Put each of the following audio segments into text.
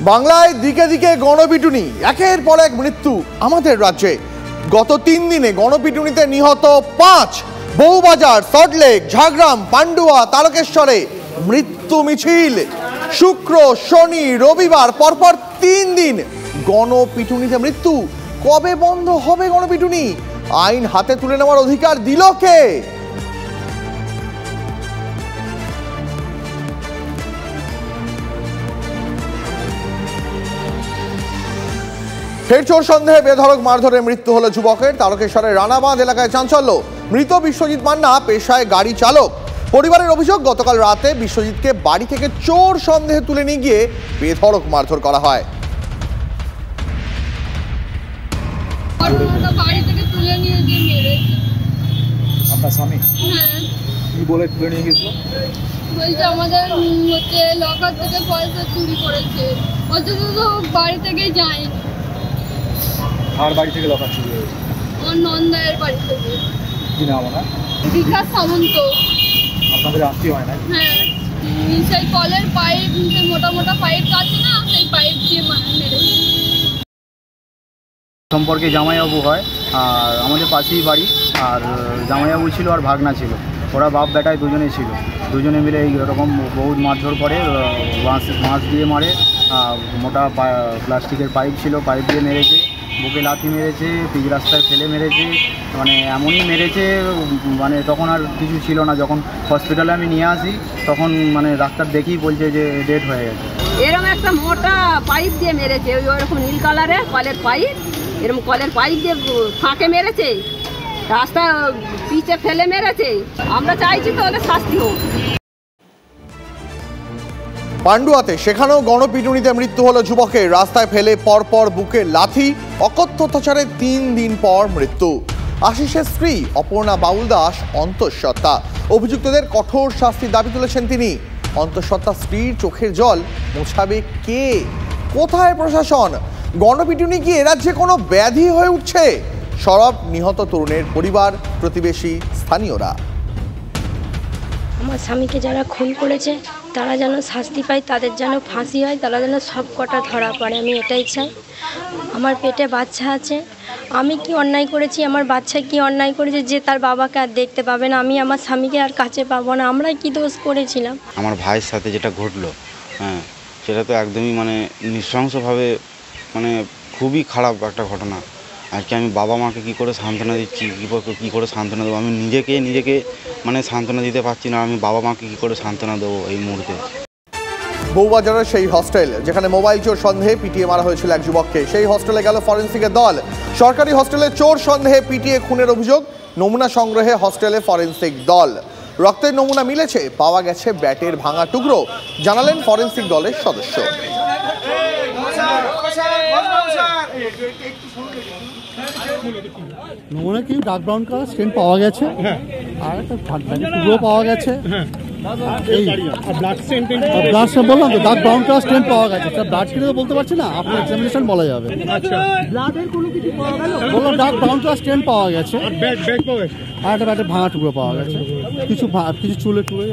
বাংলায় দিকে দিকে গণপিটুনি, একের পর এক মৃত্যু আমাদের রাজ্যে। গত 3 দিনে গণপিটুনিতে নিহত 5। বউবাজার, সল্টলেক, ঝাড়গ্রাম, পান্ডুয়া, তারকেশ্বরে মৃত্যু মিছিল। শুক্র, শনি, রবিবার পরপর 3 দিন গণপিটুনিতে মৃত্যু। কবে বন্ধ হবে গণপিটুনি? আইন হাতে তুলে নেওয়ার অধিকার দিল কে? ফের চোর সন্দেহে বেধড়ক মারধরে মৃত্যু হলো যুবকের। তারকেশ্বরের রানাবাঁধ এলাকায় চাঞ্চল্য। মৃত বিশ্বজিৎ মান্না পেশায় গাড়ি চালক। পরিবারের অভিযোগ, গতকাল রাতে বিশ্বজিৎকে বাড়ি থেকে চোর সন্দেহে তুলে নিয়ে গিয়ে বেধড়ক মারধর করা হয়। আপনার স্বামী কি বলে তুলে নিয়ে গেছিল? বলছে আমাদের লকার থেকে পয়সা চুরি করেছে, অথচ তো বাড়ি থেকে যায়নি। আর বাড়ি থেকে লকার চুরি হয়েছে? আমার নন্দায়ের বাড়ি থেকে। কি নাম ওনার? বিকাশ সামন্ত। আপনাদের আত্মীয় হয় না? হ্যাঁ, সেই কলের পাইপ, মোটা মোটা পাইপ আছে না, সেই পাইপ দিয়ে মেরেছে। সম্পর্কে জামাইবাবু হয়, আর আমাদের পাশেই বাড়ি। আর জামাইবাবু ছিল আর ভাগনা ছিল, ওরা বাপ বেটায় দুজনেই ছিল। দুজনে মিলে এইরকম বহুত মারধর করে, মাছ দিয়ে মারে। মোটা প্লাস্টিকের পাইপ ছিল, পাইপ দিয়ে মেরেছে, বুকে লাথি মেরেছে, পিচ রাস্তায় ফেলে মেরেছে। মানে এমনই মেরেছে, মানে তখন আর কিছু ছিল না। যখন হসপিটালে আমি নিয়ে আসি তখন মানে ডাক্তার দেখেই বলছে যে ডেথ হয়ে গেছে। এরকম একটা মোটা পাইপ দিয়ে মেরেছে, ওইরকম নীল কালারের কলের পাইপ, এরকম কলের পাইপ দিয়ে ফাঁকে মেরেছে, রাস্তা পিচে ফেলে মেরেছে। আমরা চাইছি তো ওদের শাস্তি হোক। পান্ডুয়াতে সেখানেও গণপিটুনিতে মৃত্যু হলো যুবকের। রাস্তায় ফেলে পরপর বুকে লাথি, অকথ্য অত্যাচারে 3 দিন পর মৃত্যু। আশিসের স্ত্রী অপর্ণা বাউল দাস অন্তঃসত্ত্বা। অভিযুক্তদের কঠোর শাস্তির দাবি তুলেছেন তিনি। অন্তঃসত্ত্বা স্ত্রীর চোখের জল মোছাবে কে? কোথায় প্রশাসন? গণপিটুনি কি এ রাজ্যে কোনো ব্যাধি হয়ে উঠছে? সরব নিহত তরুণের পরিবার, প্রতিবেশী, স্থানীয়রা। আমার স্বামীকে যারা খুন করেছে তারা যেন শাস্তি পায়, তাদের যেন ফাঁসি হয়, তারা যেন সব কটা ধরা পড়ে, আমি এটাই চাই। আমার পেটে বাচ্চা আছে, আমি কি অন্যায় করেছি, আমার বাচ্চা কি অন্যায় করেছে যে তার বাবাকে আর দেখতে পাবে না, আমি আমার স্বামীকে আর কাছে পাবো না? আমরা কি দোষ করেছিলাম? আমার ভাইয়ের সাথে যেটা ঘটলো, হ্যাঁ, সেটা তো একদমই মানে নৃশংসভাবে, মানে খুবই খারাপ একটা ঘটনা। আজকে আমি বাবা মাকে কী করে সান্ত্বনা দিচ্ছি, কী করে সান্ত্বনা দেবো? আমি নিজেকে মানে সান্ত্বনা দিতে পারছি না। আমি বাবা মাকে কী করে সান্ত্বনা দেবো এই মুহূর্তে? বউবাজারের সেই হস্টেল যেখানে মোবাইল চোর সন্দেহে পিটিয়ে মারা হয়েছিল এক যুবককে, সেই হস্টেলে গেল ফরেন্সিকের দল। সরকারি হস্টেলে চোর সন্দেহে পিটিয়ে খুনের অভিযোগ। নমুনা সংগ্রহে হস্টেলে ফরেন্সিক দল। রক্তের নমুনা মিলেছে, পাওয়া গেছে ব্যাটের ভাঙা টুকরো, জানালেন ফরেন্সিক দলের সদস্য। নমুনা কি ডার্ক ব্রাউন কালার স্টেন পাওয়া গেছে, আর একটা টুকরো পাওয়া গেছে। বললাম তো ডার্ক ব্রাউন কালার স্টেন পাওয়া গেছে। ব্লাড কিনে তো বলতে পারছি না, আপনার এক্সামিনেশন বলা যাবে। বললাম ডার্ক ব্রাউন কালার স্টেন পাওয়া গেছে, আর একটা ব্যাটের ভাঙা টুকরো পাওয়া গেছে, কিছু চুলে টুলে।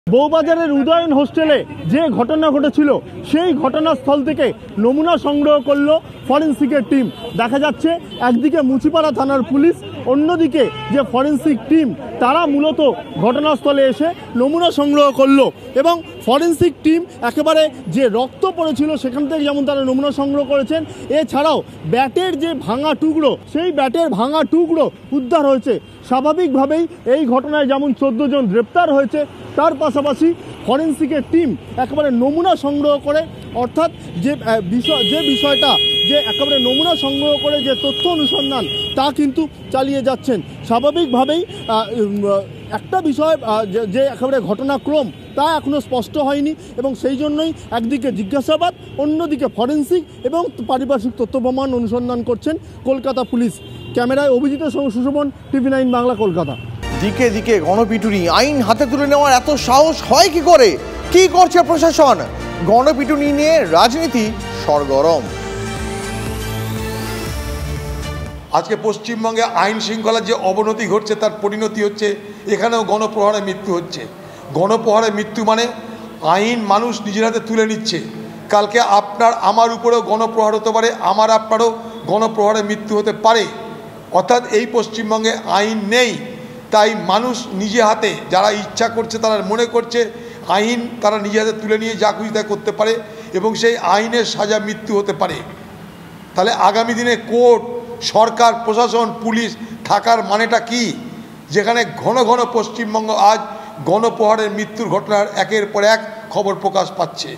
বউবাজারের উদয়ন হোস্টেলে যে ঘটনা ঘটেছিল সেই ঘটনাস্থল থেকে নমুনা সংগ্রহ করলো ফরেন্সিকের টিম। দেখা যাচ্ছে একদিকে মুচিপাড়া থানার পুলিশ, অন্যদিকে যে ফরেন্সিক টিম তারা মূলত ঘটনাস্থলে এসে নমুনা সংগ্রহ করলো। এবং ফরেন্সিক টিম একেবারে যে রক্ত পড়েছিল সেখান থেকে যেমন তারা নমুনা সংগ্রহ করেছেন, এছাড়াও ব্যাটের যে ভাঙা টুকরো, সেই ব্যাটের ভাঙা টুকরো উদ্ধার হয়েছে। স্বাভাবিকভাবেই এই ঘটনায় যেমন 14 জন গ্রেপ্তার হয়েছে, তার পাশাপাশি ফরেন্সিকের টিম একেবারে নমুনা সংগ্রহ করে, অর্থাৎ যে বিষয়টা যে একেবারে নমুনা সংগ্রহ করে যে তথ্য অনুসন্ধান তা কিন্তু চালিয়ে যাচ্ছেন। স্বাভাবিকভাবেই একটা বিষয় যে একেবারে ঘটনাক্রম তা এখনও স্পষ্ট হয়নি, এবং সেই জন্যই একদিকে জিজ্ঞাসাবাদ, অন্যদিকে ফরেন্সিক এবং পারিপার্শ্বিক তথ্য প্রমাণ অনুসন্ধান করছেন কলকাতা পুলিশ। ক্যামেরায় অভিজিতের সঙ্গে সুশোভন, TV9 বাংলা, কলকাতা। দিকে দিকে গণপিটুনি, আইন হাতে তুলে নেওয়ার এত সাহস হয় কি করে? কি করছে প্রশাসন? গণপিটুনি নিয়ে রাজনীতি সরগরম। আজকে পশ্চিমবঙ্গে আইন শৃঙ্খলার যে অবনতি ঘটছে তার পরিণতি হচ্ছে এখানেও গণপ্রহারে মৃত্যু হচ্ছে। গণপ্রহারে মৃত্যু মানে আইন মানুষ নিজের হাতে তুলে নিচ্ছে। কালকে আপনার আমার উপরেও গণপ্রহার হতে পারে, আমার আপনারও গণপ্রহারে মৃত্যু হতে পারে। অর্থাৎ এই পশ্চিমবঙ্গে আইন নেই, তাই মানুষ নিজে হাতে যারা ইচ্ছা করছে তারা মনে করছে আইন তারা নিজে হাতে তুলে নিয়ে যা খুশি তা করতে পারে এবং সেই আইনের সাজা মৃত্যু হতে পারে। তাহলে আগামী দিনে কোর্ট, সরকার, প্রশাসন, পুলিশ থাকার মানেটা কি? যেখানে ঘন ঘন পশ্চিমবঙ্গ আজ গণপ্রহারের মৃত্যুর ঘটনার একের পর এক খবর প্রকাশ পাচ্ছে।